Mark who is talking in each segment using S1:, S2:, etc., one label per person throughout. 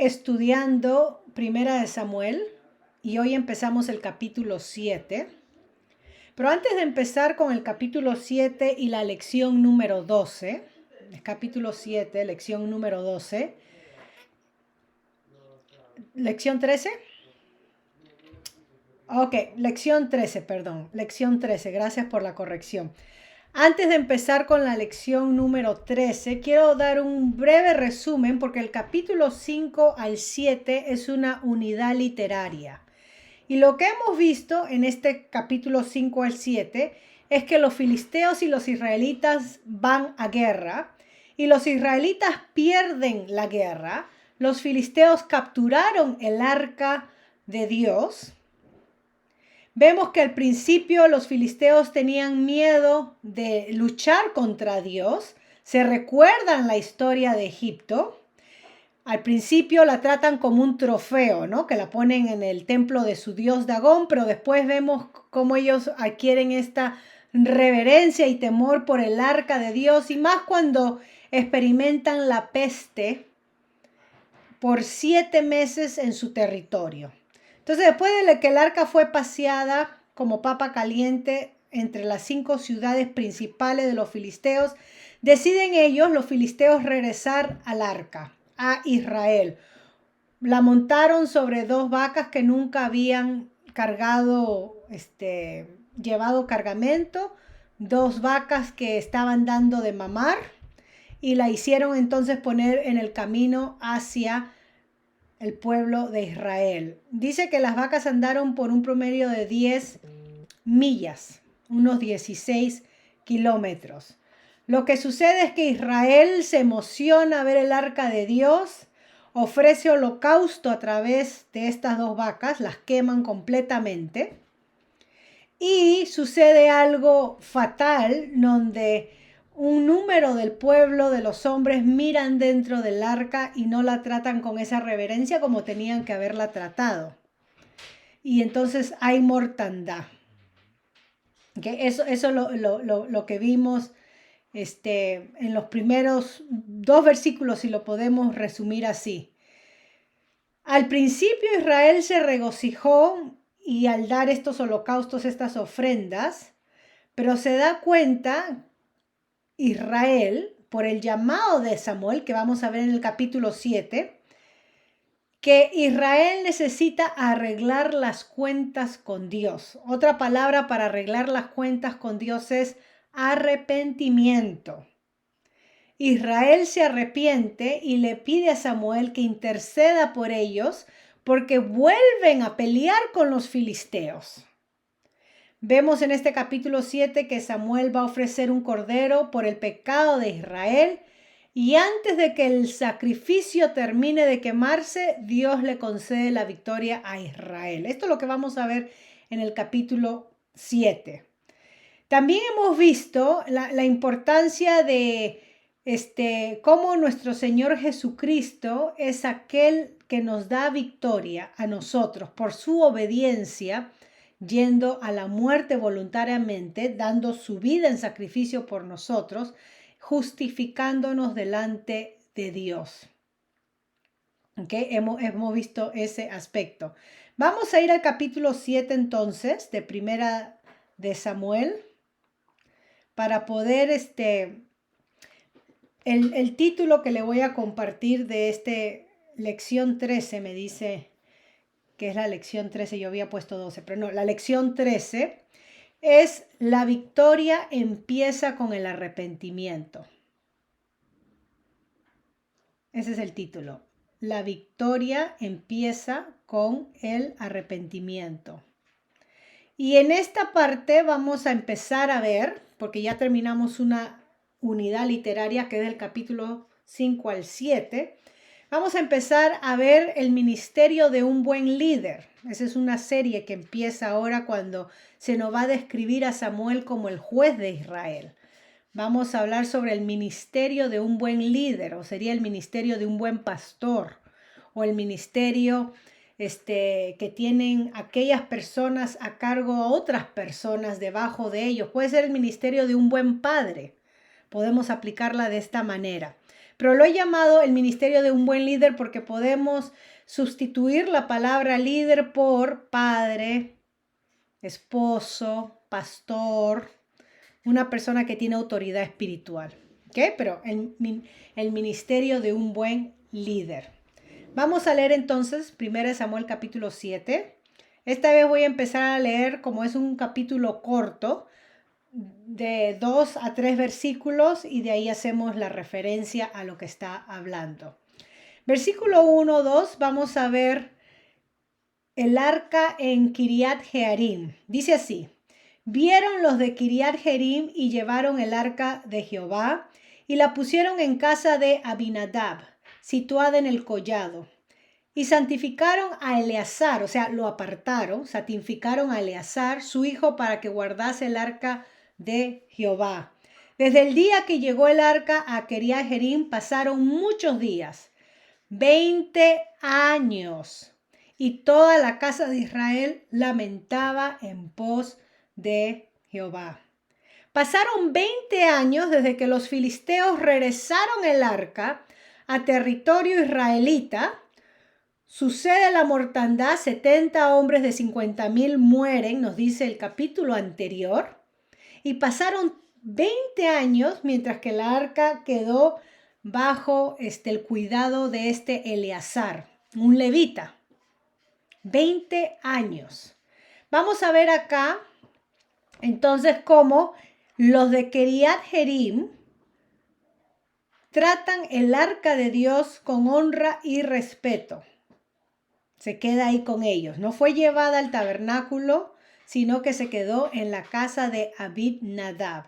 S1: estudiando Primera de Samuel y hoy empezamos el capítulo 7. Pero antes de empezar con el capítulo 7 y la lección número 12, el capítulo 7, lección número 12, lección 13. Ok, lección 13, perdón, lección 13, gracias por la corrección. Antes de empezar con la lección número 13, quiero dar un breve resumen porque el capítulo 5 al 7 es una unidad literaria. Y lo que hemos visto en este capítulo 5 al 7 es que los filisteos y los israelitas van a guerra y los israelitas pierden la guerra. Los filisteos capturaron el arca de Dios. Vemos que al principio los filisteos tenían miedo de luchar contra Dios. Se recuerdan la historia de Egipto. Al principio la tratan como un trofeo, ¿no? Que la ponen en el templo de su dios Dagón, pero después vemos cómo ellos adquieren esta reverencia y temor por el arca de Dios, y más cuando experimentan la peste por 7 meses en su territorio. Entonces, después de que el arca fue paseada como papa caliente entre las 5 ciudades principales de los filisteos, deciden ellos, los filisteos, regresar al arca, a Israel. La montaron sobre 2 vacas que nunca habían llevado cargamento, 2 vacas que estaban dando de mamar, y la hicieron entonces poner en el camino hacia el pueblo de Israel. Dice que las vacas andaron por un promedio de 10 millas, unos 16 kilómetros. Lo que sucede es que Israel se emociona a ver el arca de Dios, ofrece holocausto a través de estas 2 vacas, las queman completamente, y sucede algo fatal donde un número del pueblo, de los hombres, miran dentro del arca y no la tratan con esa reverencia como tenían que haberla tratado. Y entonces hay mortandad. ¿Okay? Eso es lo que vimos en los primeros 2 versículos, si lo podemos resumir así. Al principio Israel se regocijó y al dar estos holocaustos, estas ofrendas, pero se da cuenta Israel, por el llamado de Samuel, que vamos a ver en el capítulo 7, que Israel necesita arreglar las cuentas con Dios. Otra palabra para arreglar las cuentas con Dios es arrepentimiento. Israel se arrepiente y le pide a Samuel que interceda por ellos porque vuelven a pelear con los filisteos. Vemos en este capítulo 7 que Samuel va a ofrecer un cordero por el pecado de Israel, y antes de que el sacrificio termine de quemarse, Dios le concede la victoria a Israel. Esto es lo que vamos a ver en el capítulo 7. También hemos visto la importancia de cómo nuestro Señor Jesucristo es aquel que nos da victoria a nosotros por su obediencia, yendo a la muerte voluntariamente, dando su vida en sacrificio por nosotros, justificándonos delante de Dios. ¿Okay? Hemos visto ese aspecto. Vamos a ir al capítulo 7 entonces, de Primera de Samuel, para poder, el título que le voy a compartir de lección 13, me dice que es la lección 13, yo había puesto 12, pero no, la lección 13 es la victoria empieza con el arrepentimiento. Ese es el título. La victoria empieza con el arrepentimiento. Y en esta parte vamos a empezar a ver, porque ya terminamos una unidad literaria que es del capítulo 5 al 7, vamos a empezar a ver el ministerio de un buen líder. Esa es una serie que empieza ahora cuando se nos va a describir a Samuel como el juez de Israel. Vamos a hablar sobre el ministerio de un buen líder, o sería el ministerio de un buen pastor, o el ministerio que tienen aquellas personas a cargo a otras personas debajo de ellos. Puede ser el ministerio de un buen padre. Podemos aplicarla de esta manera. pero lo he llamado el ministerio de un buen líder porque podemos sustituir la palabra líder por padre, esposo, pastor, una persona que tiene autoridad espiritual. ¿Ok? Pero el ministerio de un buen líder. Vamos a leer entonces 1 Samuel capítulo 7. Esta vez voy a empezar a leer, como es un capítulo corto, de 2 a 3 versículos y de ahí hacemos la referencia a lo que está hablando. Versículo 1, 2, vamos a ver el arca en Kiriat Jearim. Dice así: vieron los de Kiriat Jearim y llevaron el arca de Jehová y la pusieron en casa de Abinadab, situada en el collado. Y santificaron a Eleazar, o sea, lo apartaron, santificaron a Eleazar, su hijo, para que guardase el arca de Jehová. Desde el día que llegó el arca a Kiriat Jearim pasaron muchos días, 20 años, y toda la casa de Israel lamentaba en pos de Jehová. Pasaron 20 años desde que los filisteos regresaron el arca a territorio israelita. Sucede la mortandad, 70 hombres de 50,000 mueren, nos dice el capítulo anterior. Y pasaron 20 años mientras que el arca quedó bajo el cuidado de Eleazar, un levita. 20 años. Vamos a ver acá entonces cómo los de Kiriat Jearim tratan el arca de Dios con honra y respeto. Se queda ahí con ellos. No fue llevada al tabernáculo, sino que se quedó en la casa de Abinadab.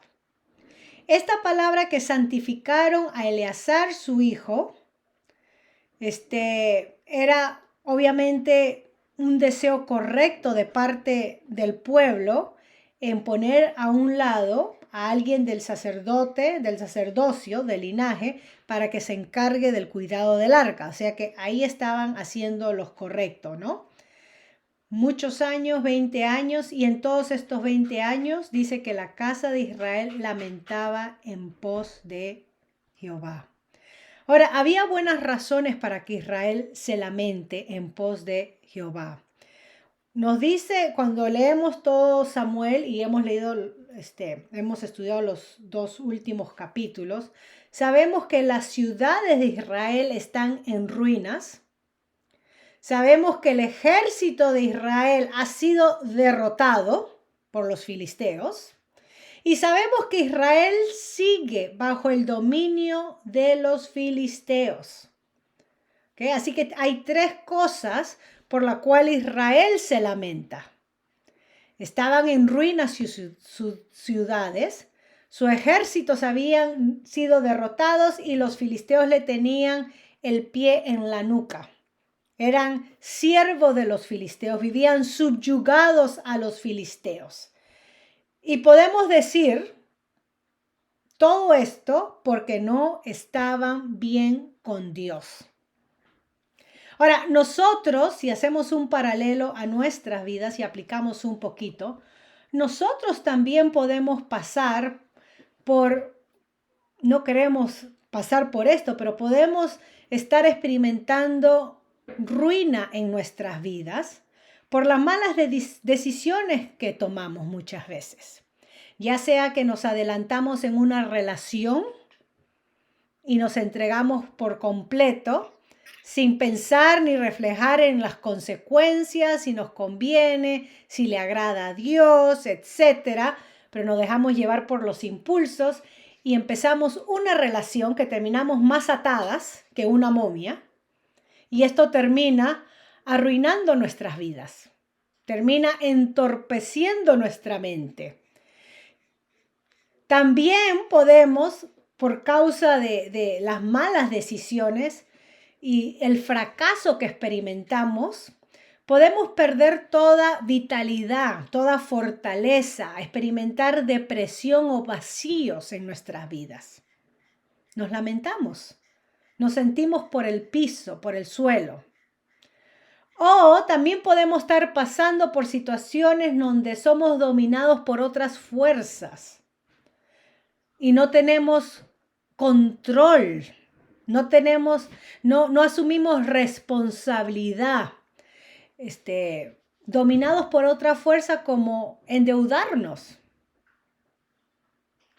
S1: Esta palabra que santificaron a Eleazar, su hijo, era obviamente un deseo correcto de parte del pueblo en poner a un lado a alguien del sacerdocio, del linaje, para que se encargue del cuidado del arca. O sea que ahí estaban haciendo lo correcto, ¿no? Muchos años, 20 años, y en todos estos 20 años dice que la casa de Israel lamentaba en pos de Jehová. Ahora, había buenas razones para que Israel se lamente en pos de Jehová. Nos dice, cuando leemos todo Samuel y hemos estudiado los 2 últimos capítulos, sabemos que las ciudades de Israel están en ruinas. Sabemos que el ejército de Israel ha sido derrotado por los filisteos. Y sabemos que Israel sigue bajo el dominio de los filisteos. ¿Okay? Así que hay 3 cosas por las cuales Israel se lamenta. Estaban en ruinas sus ciudades, sus ejércitos habían sido derrotados y los filisteos le tenían el pie en la nuca. Eran siervos de los filisteos, vivían subyugados a los filisteos. Y podemos decir todo esto porque no estaban bien con Dios. Ahora, nosotros, si hacemos un paralelo a nuestras vidas y aplicamos un poquito, nosotros también podemos pasar por, no queremos pasar por esto, pero podemos estar experimentando ruina en nuestras vidas por las malas decisiones que tomamos muchas veces. Ya sea que nos adelantamos en una relación y nos entregamos por completo, sin pensar ni reflejar en las consecuencias, si nos conviene, si le agrada a Dios, etcétera, pero nos dejamos llevar por los impulsos y empezamos una relación que terminamos más atadas que una momia, y esto termina arruinando nuestras vidas, termina entorpeciendo nuestra mente. También podemos, por causa de las malas decisiones y el fracaso que experimentamos, podemos perder toda vitalidad, toda fortaleza, experimentar depresión o vacíos en nuestras vidas. Nos lamentamos, nos sentimos por el piso, por el suelo. O también podemos estar pasando por situaciones donde somos dominados por otras fuerzas y no tenemos control. No asumimos responsabilidad, dominados por otra fuerza como endeudarnos.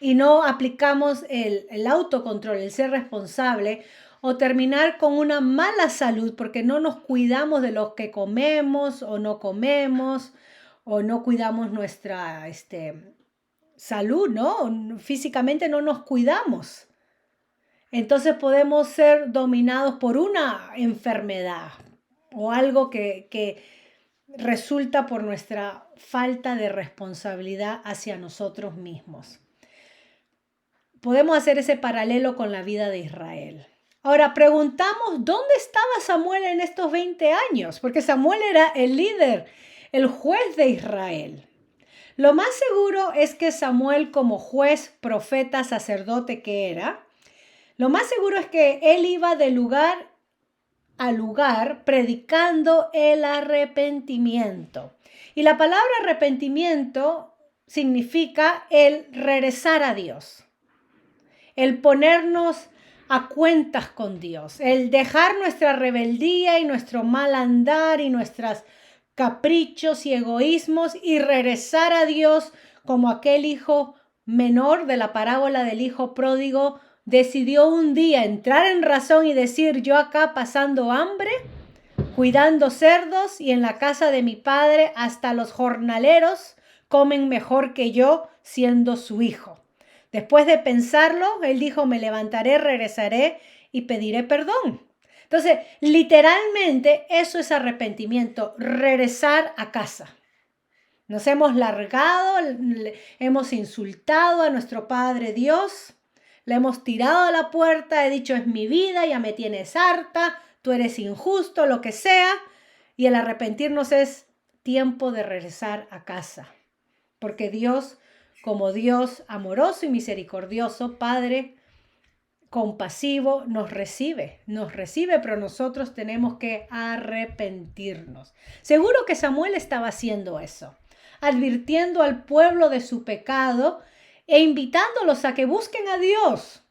S1: Y no aplicamos el autocontrol, el ser responsable, o terminar con una mala salud porque no nos cuidamos de lo que comemos, o no cuidamos nuestra salud, ¿no? Físicamente no nos cuidamos. Entonces podemos ser dominados por una enfermedad o algo que resulta por nuestra falta de responsabilidad hacia nosotros mismos. Podemos hacer ese paralelo con la vida de Israel. Ahora preguntamos, ¿dónde estaba Samuel en estos 20 años? Porque Samuel era el líder, el juez de Israel. Lo más seguro es que Samuel, como juez, profeta, sacerdote que era, lo más seguro es que él iba de lugar a lugar predicando el arrepentimiento. Y la palabra arrepentimiento significa el regresar a Dios, el ponernos a cuentas con Dios, el dejar nuestra rebeldía y nuestro mal andar y nuestros caprichos y egoísmos y regresar a Dios como aquel hijo menor de la parábola del hijo pródigo decidió un día entrar en razón y decir: yo acá pasando hambre, cuidando cerdos, y en la casa de mi padre hasta los jornaleros comen mejor que yo siendo su hijo. Después de pensarlo, él dijo: me levantaré, regresaré y pediré perdón. Entonces, literalmente eso es arrepentimiento, regresar a casa. Nos hemos largado, hemos insultado a nuestro Padre Dios, le hemos tirado a la puerta, he dicho: es mi vida, ya me tienes harta, tú eres injusto, lo que sea. Y el arrepentirnos es tiempo de regresar a casa. Porque Dios, como Dios amoroso y misericordioso, Padre compasivo, nos recibe, pero nosotros tenemos que arrepentirnos. Seguro que Samuel estaba haciendo eso, advirtiendo al pueblo de su pecado e invitándolos a que busquen a Dios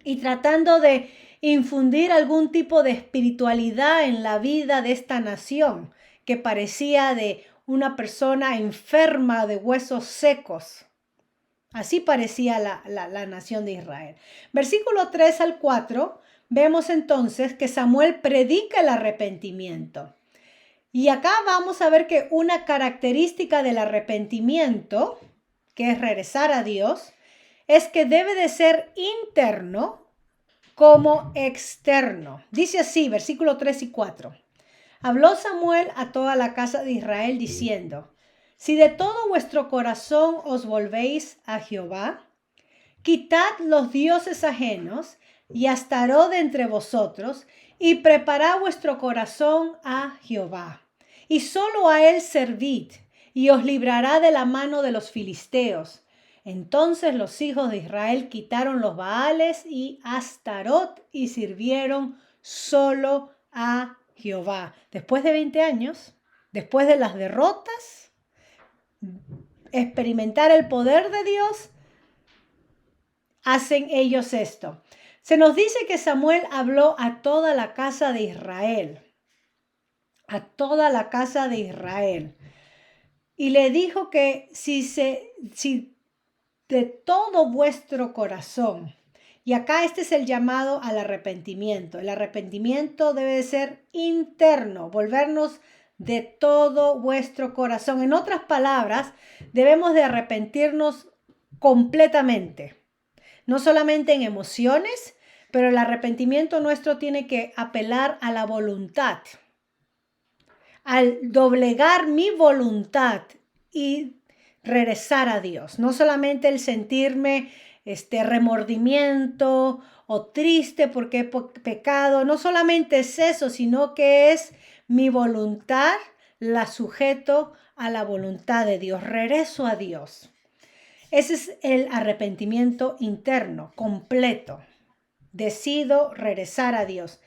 S1: y tratando de infundir algún tipo de espiritualidad en la vida de esta nación que parecía de una persona enferma de huesos secos. Así parecía la nación de Israel. Versículo 3 al 4, vemos entonces que Samuel predica el arrepentimiento. Y acá vamos a ver que una característica del arrepentimiento, que es regresar a Dios, es que debe de ser interno como externo. Dice así, versículo 3 y 4. Habló Samuel a toda la casa de Israel diciendo: si de todo vuestro corazón os volvéis a Jehová, quitad los dioses ajenos y Astarot de entre vosotros, y preparad vuestro corazón a Jehová, y solo a él servid, y os librará de la mano de los filisteos. Entonces los hijos de Israel quitaron los Baales y Astarot y sirvieron solo a Jehová. Después de 20 años, después de las derrotas, experimentar el poder de Dios, hacen ellos esto. Se nos dice que Samuel habló a toda la casa de Israel, a toda la casa de Israel, y le dijo que si de todo vuestro corazón, y acá este es el llamado al arrepentimiento. El arrepentimiento debe de ser interno, volvernos de todo vuestro corazón. En otras palabras, debemos de arrepentirnos completamente. No solamente en emociones, pero el arrepentimiento nuestro tiene que apelar a la voluntad. Al doblegar mi voluntad y regresar a Dios. No solamente el sentirme remordimiento o triste porque he pecado. No solamente es eso, sino que es mi voluntad, la sujeto a la voluntad de Dios. Regreso a Dios. Ese es el arrepentimiento interno, completo. Decido regresar a Dios.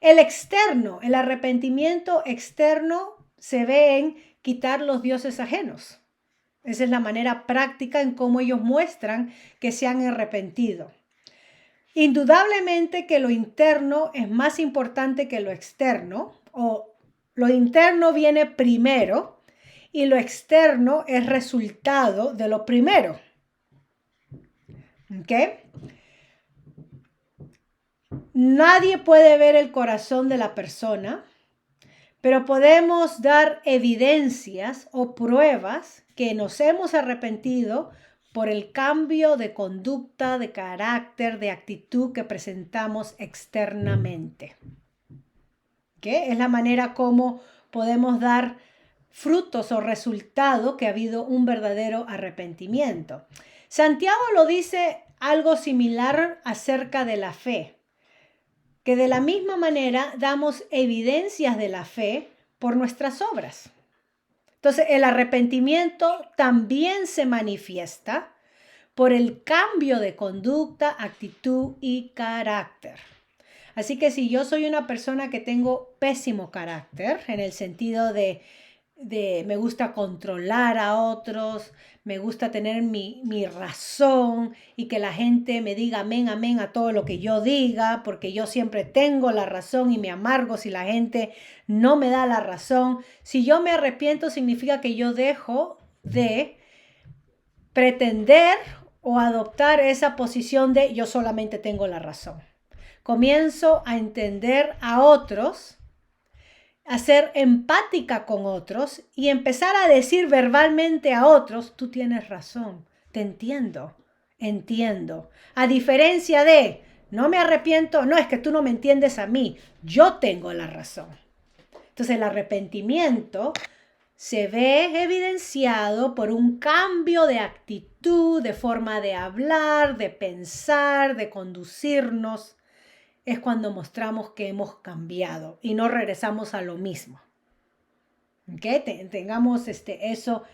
S1: El externo, el arrepentimiento externo se ve en quitar los dioses ajenos. Esa es la manera práctica en cómo ellos muestran que se han arrepentido. Indudablemente que lo interno es más importante que lo externo, o lo interno viene primero y lo externo es resultado de lo primero. ¿Ok? Nadie puede ver el corazón de la persona, pero podemos dar evidencias o pruebas que nos hemos arrepentido por el cambio de conducta, de carácter, de actitud que presentamos externamente. ¿Qué? Es la manera como podemos dar frutos o resultado que ha habido un verdadero arrepentimiento. Santiago lo dice algo similar acerca de la fe, que de la misma manera damos evidencias de la fe por nuestras obras. Entonces, el arrepentimiento también se manifiesta por el cambio de conducta, actitud y carácter. Así que si yo soy una persona que tengo pésimo carácter, en el sentido de me gusta controlar a otros, me gusta tener mi razón y que la gente me diga amén, amén a todo lo que yo diga, porque yo siempre tengo la razón y me amargo si la gente no me da la razón. Si yo me arrepiento, significa que yo dejo de pretender o adoptar esa posición de yo solamente tengo la razón. Comienzo a entender a otros, a ser empática con otros y empezar a decir verbalmente a otros, tú tienes razón, te entiendo. A diferencia de, no me arrepiento, no, es que tú no me entiendes a mí, yo tengo la razón. Entonces el arrepentimiento se ve evidenciado por un cambio de actitud, de forma de hablar, de pensar, de conducirnos. Es cuando mostramos que hemos cambiado y no regresamos a lo mismo. ¿Okay? Tengamos eso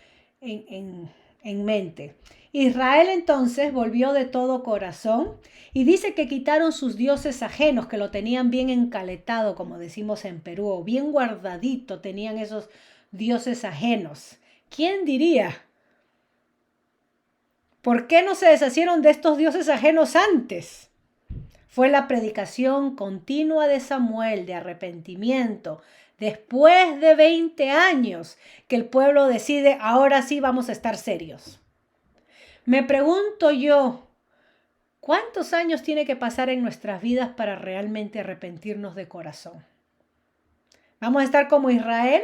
S1: en mente. Israel entonces volvió de todo corazón y dice que quitaron sus dioses ajenos, que lo tenían bien encaletado, como decimos en Perú, o bien guardadito tenían esos dioses ajenos. ¿Quién diría? ¿Por qué no se deshacieron de estos dioses ajenos antes? Fue la predicación continua de Samuel de arrepentimiento, después de 20 años, que el pueblo decide, ahora sí vamos a estar serios. Me pregunto yo, ¿cuántos años tiene que pasar en nuestras vidas para realmente arrepentirnos de corazón? ¿Vamos a estar como Israel?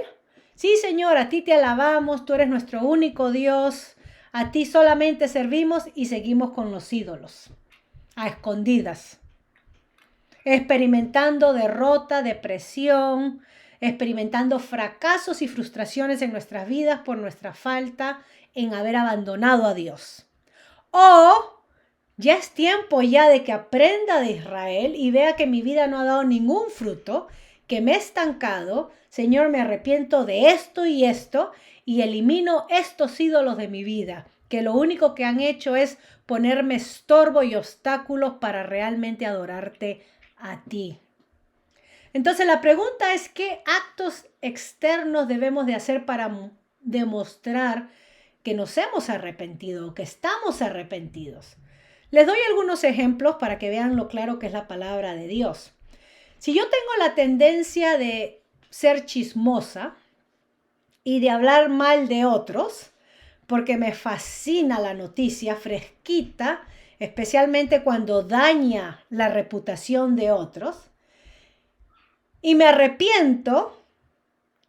S1: Sí, Señor, a ti te alabamos, tú eres nuestro único Dios, a ti solamente servimos y seguimos con los ídolos, a escondidas. Experimentando derrota, depresión, experimentando fracasos y frustraciones en nuestras vidas por nuestra falta en haber abandonado a Dios. O ya es tiempo ya de que aprenda de Israel y vea que mi vida no ha dado ningún fruto, que me he estancado. Señor, me arrepiento de esto y elimino estos ídolos de mi vida, que lo único que han hecho es ponerme estorbo y obstáculos para realmente adorarte a ti. Entonces la pregunta es, ¿qué actos externos debemos de hacer para demostrar que nos hemos arrepentido, que estamos arrepentidos? Les doy algunos ejemplos para que vean lo claro que es la palabra de Dios. Si yo tengo la tendencia de ser chismosa y de hablar mal de otros, porque me fascina la noticia fresquita, especialmente cuando daña la reputación de otros, y me arrepiento,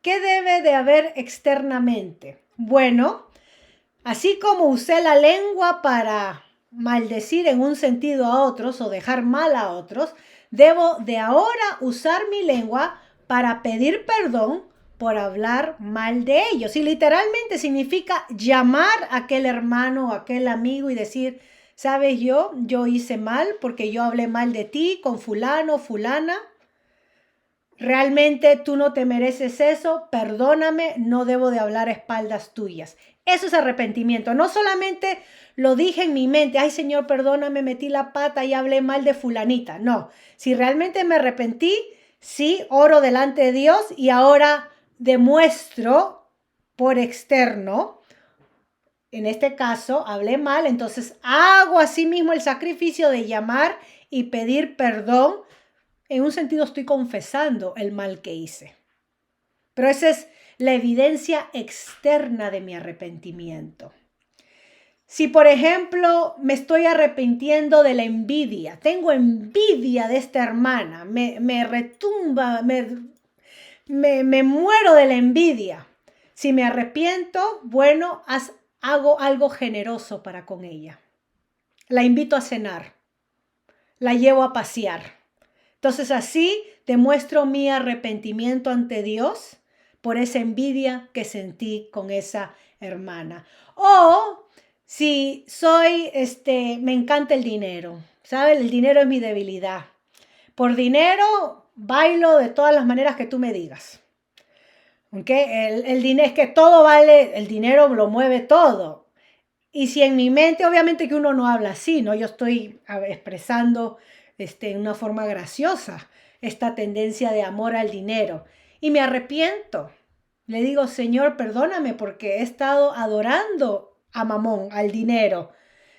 S1: ¿qué debe de haber externamente? Bueno, así como usé la lengua para maldecir en un sentido a otros o dejar mal a otros, debo de ahora usar mi lengua para pedir perdón por hablar mal de ellos. Y literalmente significa llamar a aquel hermano o aquel amigo y decir, ¿sabes yo hice mal porque yo hablé mal de ti con fulano, fulana? Realmente tú no te mereces eso, perdóname, no debo de hablar a espaldas tuyas. Eso es arrepentimiento. No solamente lo dije en mi mente, ay Señor, perdóname, metí la pata y hablé mal de fulanita. No, si realmente me arrepentí, sí, oro delante de Dios y ahora demuestro por externo. En este caso, hablé mal, entonces hago así mismo el sacrificio de llamar y pedir perdón, en un sentido estoy confesando el mal que hice. Pero esa es la evidencia externa de mi arrepentimiento. Si, por ejemplo, me estoy arrepintiendo de la envidia, tengo envidia de esta hermana, me retumba, me muero de la envidia. Si me arrepiento, bueno, hago algo generoso para con ella. La invito a cenar, la llevo a pasear. Entonces así demuestro mi arrepentimiento ante Dios por esa envidia que sentí con esa hermana. O si me encanta el dinero, ¿sabes? El dinero es mi debilidad. Por dinero bailo de todas las maneras que tú me digas. ¿Okay? El dinero es que todo vale, el dinero lo mueve todo. Y si en mi mente, obviamente que uno no habla así, ¿no? Yo estoy expresando en una forma graciosa esta tendencia de amor al dinero. Y me arrepiento. Le digo, Señor, perdóname porque he estado adorando a Mamón, al dinero.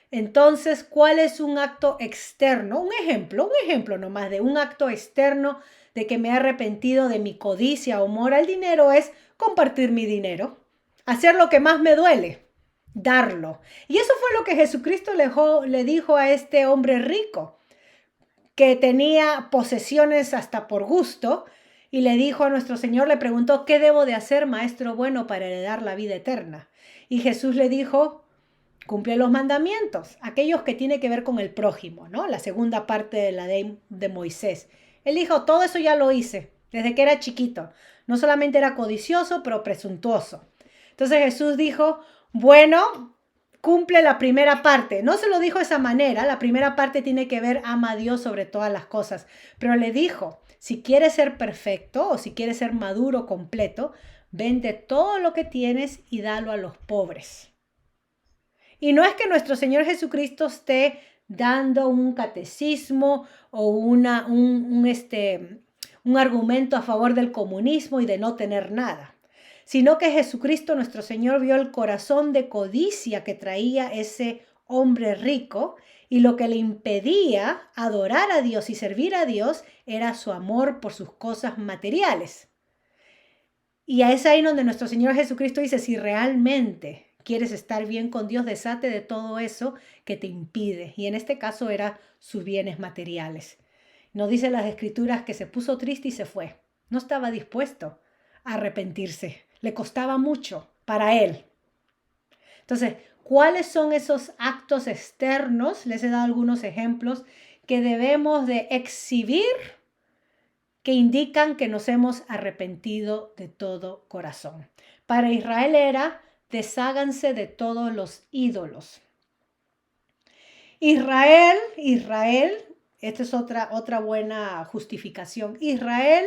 S1: Entonces, ¿cuál es un acto externo? Un ejemplo nomás de un acto externo de que me he arrepentido de mi codicia o amor al dinero es compartir mi dinero. Hacer lo que más me duele, darlo. Y eso fue lo que Jesucristo le dijo a este hombre rico, que tenía posesiones hasta por gusto, y le dijo a nuestro Señor, le preguntó, ¿qué debo de hacer, maestro bueno, para heredar la vida eterna? Y Jesús le dijo, cumple los mandamientos, aquellos que tienen que ver con el prójimo, ¿no? La segunda parte de la ley de Moisés. Él dijo, todo eso ya lo hice, desde que era chiquito. No solamente era codicioso, pero presuntuoso. Entonces Jesús dijo, bueno, cumple la primera parte. No se lo dijo de esa manera, la primera parte tiene que ver, ama a Dios sobre todas las cosas. Pero le dijo, si quieres ser perfecto o si quieres ser maduro, completo, vende todo lo que tienes y dalo a los pobres. Y no es que nuestro Señor Jesucristo esté dando un catecismo o un argumento a favor del comunismo y de no tener nada, sino que Jesucristo, nuestro Señor, vio el corazón de codicia que traía ese hombre rico y lo que le impedía adorar a Dios y servir a Dios era su amor por sus cosas materiales. Y es ahí donde nuestro Señor Jesucristo dice, si realmente quieres estar bien con Dios, deshate de todo eso que te impide. Y en este caso era sus bienes materiales. Nos dice las Escrituras que se puso triste y se fue. No estaba dispuesto a arrepentirse. Le costaba mucho para él. Entonces, ¿cuáles son esos actos externos? Les he dado algunos ejemplos que debemos de exhibir que indican que nos hemos arrepentido de todo corazón. Para Israel era, desháganse de todos los ídolos. Israel, esta es otra buena justificación. Israel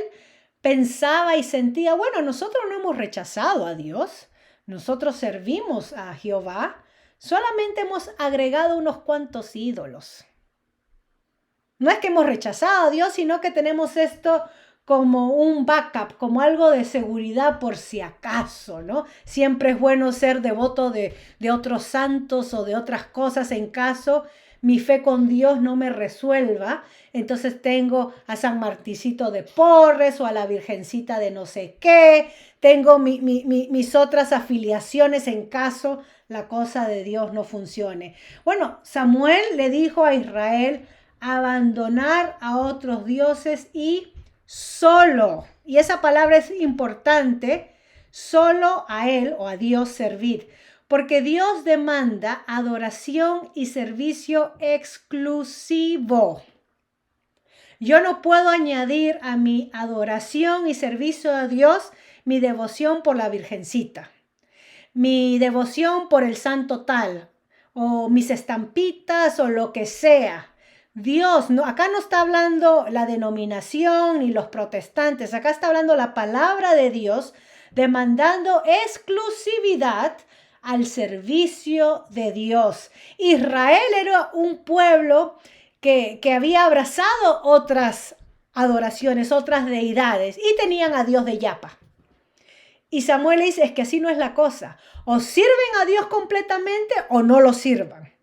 S1: pensaba y sentía, bueno, nosotros no hemos rechazado a Dios, nosotros servimos a Jehová, solamente hemos agregado unos cuantos ídolos. No es que hemos rechazado a Dios, sino que tenemos esto como un backup, como algo de seguridad por si acaso, ¿no? Siempre es bueno ser devoto de otros santos o de otras cosas en caso mi fe con Dios no me resuelva. Entonces tengo a San Martincito de Porres o a la Virgencita de no sé qué. Tengo mis otras afiliaciones en caso la cosa de Dios no funcione. Bueno, Samuel le dijo a Israel abandonar a otros dioses y solo, y esa palabra es importante, solo a Él o a Dios servir, porque Dios demanda adoración y servicio exclusivo. Yo no puedo añadir a mi adoración y servicio a Dios mi devoción por la Virgencita, mi devoción por el santo tal, o mis estampitas o lo que sea. Dios, no, acá no está hablando la denominación ni los protestantes, acá está hablando la palabra de Dios demandando exclusividad al servicio de Dios. Israel era un pueblo que había abrazado otras adoraciones, otras deidades y tenían a Dios de yapa. Y Samuel le dice, es que así no es la cosa. O sirven a Dios completamente o no lo sirvan.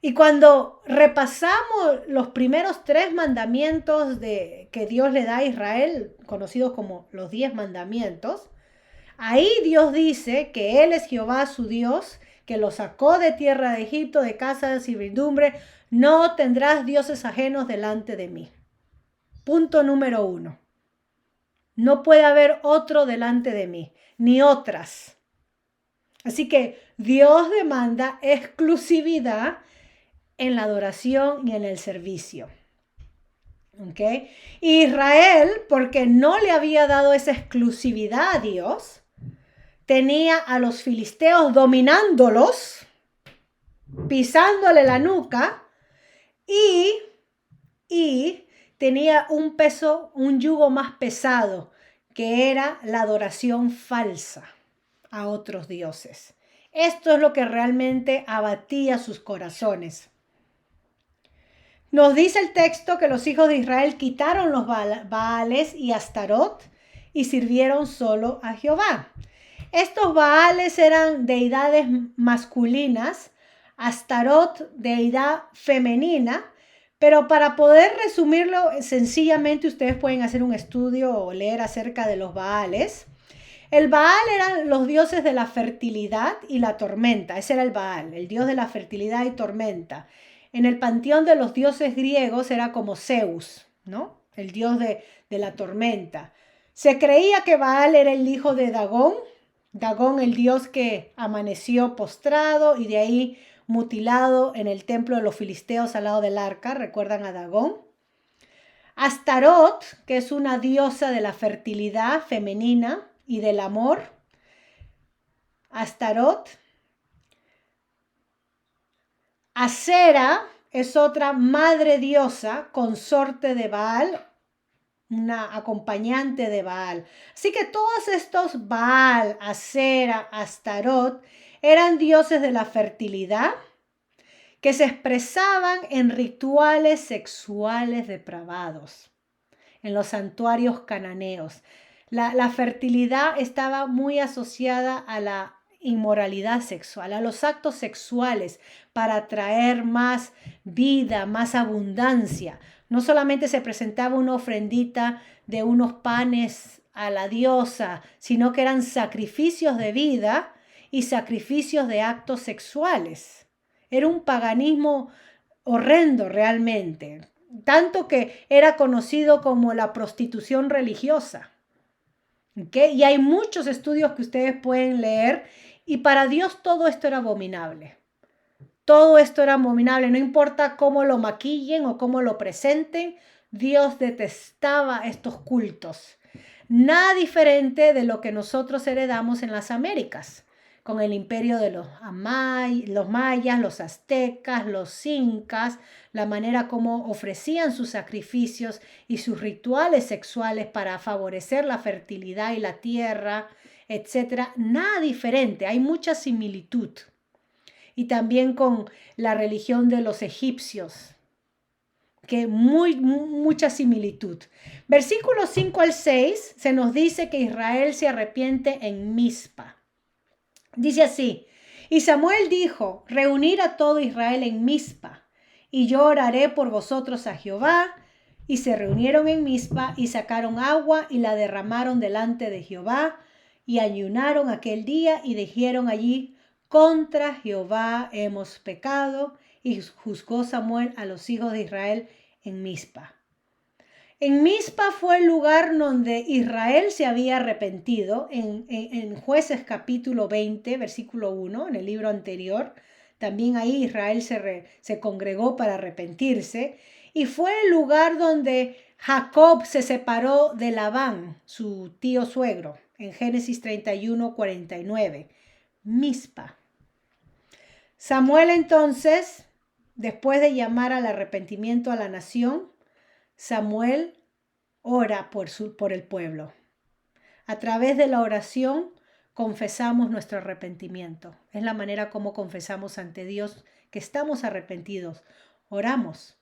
S1: Y cuando repasamos los primeros 3 mandamientos que Dios le da a Israel, conocidos como los 10 mandamientos, ahí Dios dice que Él es Jehová su Dios, que lo sacó de tierra de Egipto, de casa de servidumbre. No tendrás dioses ajenos delante de mí. Punto número 1. No puede haber otro delante de mí, ni otras. Así que Dios demanda exclusividad en la adoración y en el servicio. ¿Ok? Israel, porque no le había dado esa exclusividad a Dios, tenía a los filisteos dominándolos, pisándole la nuca y tenía un peso, un yugo más pesado, que era la adoración falsa a otros dioses. Esto es lo que realmente abatía sus corazones. Nos dice el texto que los hijos de Israel quitaron los Baales y Astarot y sirvieron solo a Jehová. Estos Baales eran deidades masculinas, Astarot, deidad femenina, pero para poder resumirlo sencillamente, ustedes pueden hacer un estudio o leer acerca de los Baales. El Baal eran los dioses de la fertilidad y la tormenta. Ese era el Baal, el dios de la fertilidad y tormenta. En el panteón de los dioses griegos era como Zeus, ¿no? El dios de la tormenta. Se creía que Baal era el hijo de Dagón. Dagón, el dios que amaneció postrado y de ahí mutilado en el templo de los filisteos al lado del arca. ¿Recuerdan a Dagón? Astarot, que es una diosa de la fertilidad femenina y del amor. Astarot. Asera es otra madre diosa, consorte de Baal, una acompañante de Baal. Así que todos estos Baal, Asera, Astarot eran dioses de la fertilidad que se expresaban en rituales sexuales depravados en los santuarios cananeos. La fertilidad estaba muy asociada a la inmoralidad sexual, a los actos sexuales para atraer más vida, más abundancia. No solamente se presentaba una ofrendita de unos panes a la diosa, sino que eran sacrificios de vida y sacrificios de actos sexuales. Era un paganismo horrendo realmente, tanto que era conocido como la prostitución religiosa. ¿Okay? Y hay muchos estudios que ustedes pueden leer y para Dios todo esto era abominable. Todo esto era abominable, no importa cómo lo maquillen o cómo lo presenten, Dios detestaba estos cultos. Nada diferente de lo que nosotros heredamos en las Américas, con el imperio de los mayas, los aztecas, los incas, la manera como ofrecían sus sacrificios y sus rituales sexuales para favorecer la fertilidad y la tierra, etc. Nada diferente, hay mucha similitud. Y también con la religión de los egipcios, que mucha similitud. Versículos 5 al 6 se nos dice que Israel se arrepiente en Mizpa. Dice así: y Samuel dijo: reunir a todo Israel en Mizpa, y yo oraré por vosotros a Jehová. Y se reunieron en Mizpa y sacaron agua y la derramaron delante de Jehová, y ayunaron aquel día y dijeron allí: contra Jehová hemos pecado. Y juzgó Samuel a los hijos de Israel en Mizpa. En Mizpa fue el lugar donde Israel se había arrepentido, en Jueces capítulo 20, versículo 1, en el libro anterior. También ahí Israel se congregó para arrepentirse. Y fue el lugar donde Jacob se separó de Labán, su tío suegro, en Génesis 31, 49. Mizpa. Samuel entonces, después de llamar al arrepentimiento a la nación, Samuel ora por el pueblo. A través de la oración confesamos nuestro arrepentimiento. Es la manera como confesamos ante Dios que estamos arrepentidos. Oramos.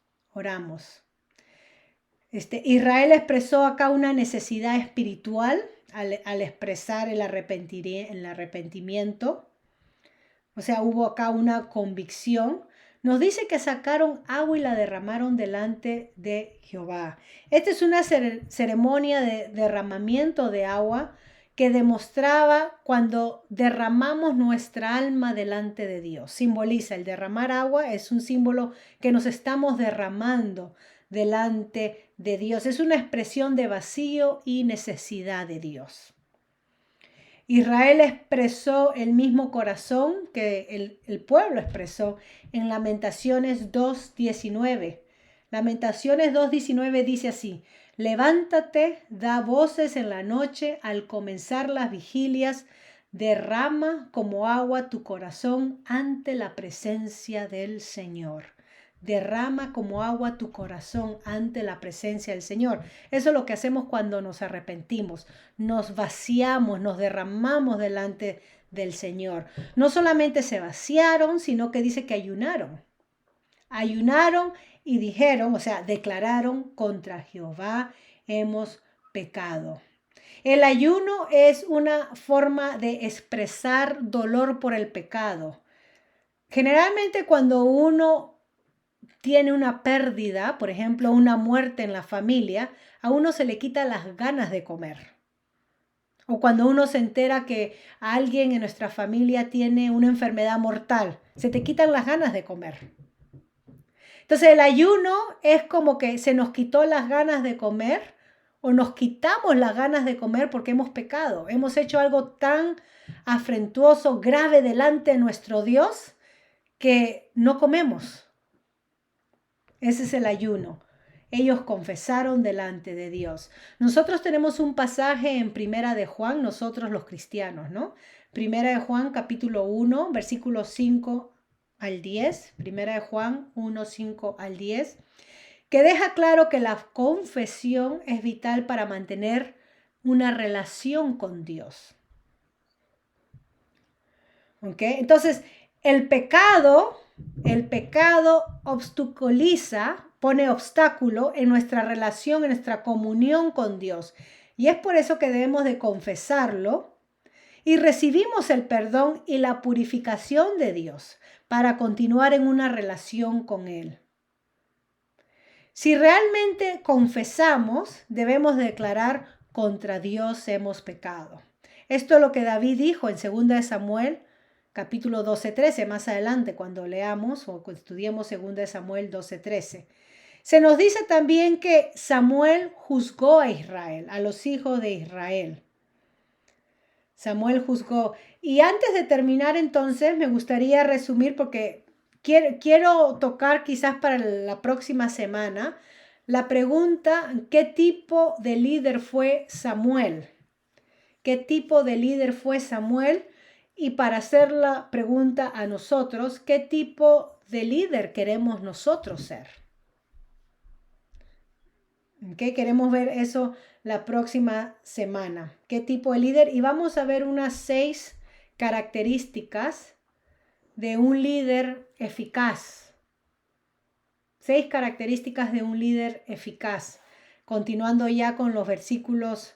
S1: Israel expresó acá una necesidad espiritual al expresar el arrepentimiento. O sea, hubo acá una convicción. Nos dice que sacaron agua y la derramaron delante de Jehová. Esta es una ceremonia de derramamiento de agua que demostraba cuando derramamos nuestra alma delante de Dios. Simboliza el derramar agua, es un símbolo que nos estamos derramando delante de Dios. Es una expresión de vacío y necesidad de Dios. Israel expresó el mismo corazón que el pueblo expresó en Lamentaciones 2:19. Lamentaciones 2:19 dice así: levántate, da voces en la noche, al comenzar las vigilias, derrama como agua tu corazón ante la presencia del Señor. Derrama como agua tu corazón ante la presencia del Señor. Eso es lo que hacemos cuando nos arrepentimos. Nos vaciamos, nos derramamos delante del Señor. No solamente se vaciaron, sino que dice que ayunaron. Ayunaron y dijeron, o sea, declararon: contra Jehová hemos pecado. El ayuno es una forma de expresar dolor por el pecado. Generalmente cuando uno tiene una pérdida, por ejemplo, una muerte en la familia, a uno se le quita las ganas de comer. O cuando uno se entera que alguien en nuestra familia tiene una enfermedad mortal, se te quitan las ganas de comer. Entonces el ayuno es como que se nos quitó las ganas de comer o nos quitamos las ganas de comer porque hemos pecado. Hemos hecho algo tan afrentuoso, grave delante de nuestro Dios que no comemos. Ese es el ayuno. Ellos confesaron delante de Dios. Nosotros tenemos un pasaje en Primera de Juan, nosotros los cristianos, ¿no? Primera de Juan, capítulo 1, versículos 5 al 10. Primera de Juan 1, 5 al 10. Que deja claro que la confesión es vital para mantener una relación con Dios. ¿Ok? Entonces, el pecado obstaculiza, pone obstáculo en nuestra relación, en nuestra comunión con Dios. Y es por eso que debemos de confesarlo y recibimos el perdón y la purificación de Dios para continuar en una relación con Él. Si realmente confesamos, debemos declarar: contra Dios hemos pecado. Esto es lo que David dijo en 2 Samuel capítulo 12:13, más adelante cuando leamos o estudiemos 2 Samuel 12:13. Se nos dice también que Samuel juzgó a Israel, a los hijos de Israel. Samuel juzgó. Y antes de terminar entonces, me gustaría resumir porque quiero tocar quizás para la próxima semana la pregunta: ¿qué tipo de líder fue Samuel? ¿Qué tipo de líder fue Samuel? Y para hacer la pregunta a nosotros: ¿qué tipo de líder queremos nosotros ser? ¿Okay? Queremos ver eso la próxima semana. ¿Qué tipo de líder? Y vamos a ver unas 6 características de un líder eficaz. 6 características de un líder eficaz. Continuando ya con los versículos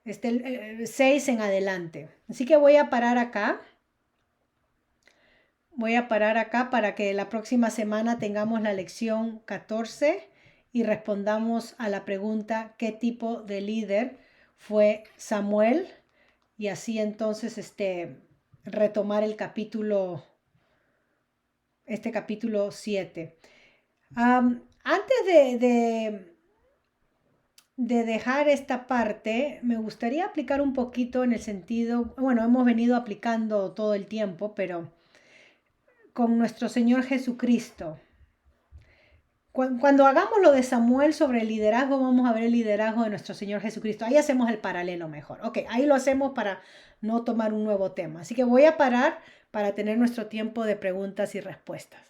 S1: 6 en adelante. Así que voy a parar acá. Voy a parar acá para que la próxima semana tengamos la lección 14 y respondamos a la pregunta: ¿qué tipo de líder fue Samuel? Y así entonces retomar el capítulo 7. Antes de dejar esta parte, me gustaría aplicar un poquito en el sentido, bueno, hemos venido aplicando todo el tiempo, pero con nuestro Señor Jesucristo. Cuando hagamos lo de Samuel sobre el liderazgo, vamos a ver el liderazgo de nuestro Señor Jesucristo. Ahí hacemos el paralelo mejor. Ok, ahí lo hacemos para no tomar un nuevo tema. Así que voy a parar para tener nuestro tiempo de preguntas y respuestas.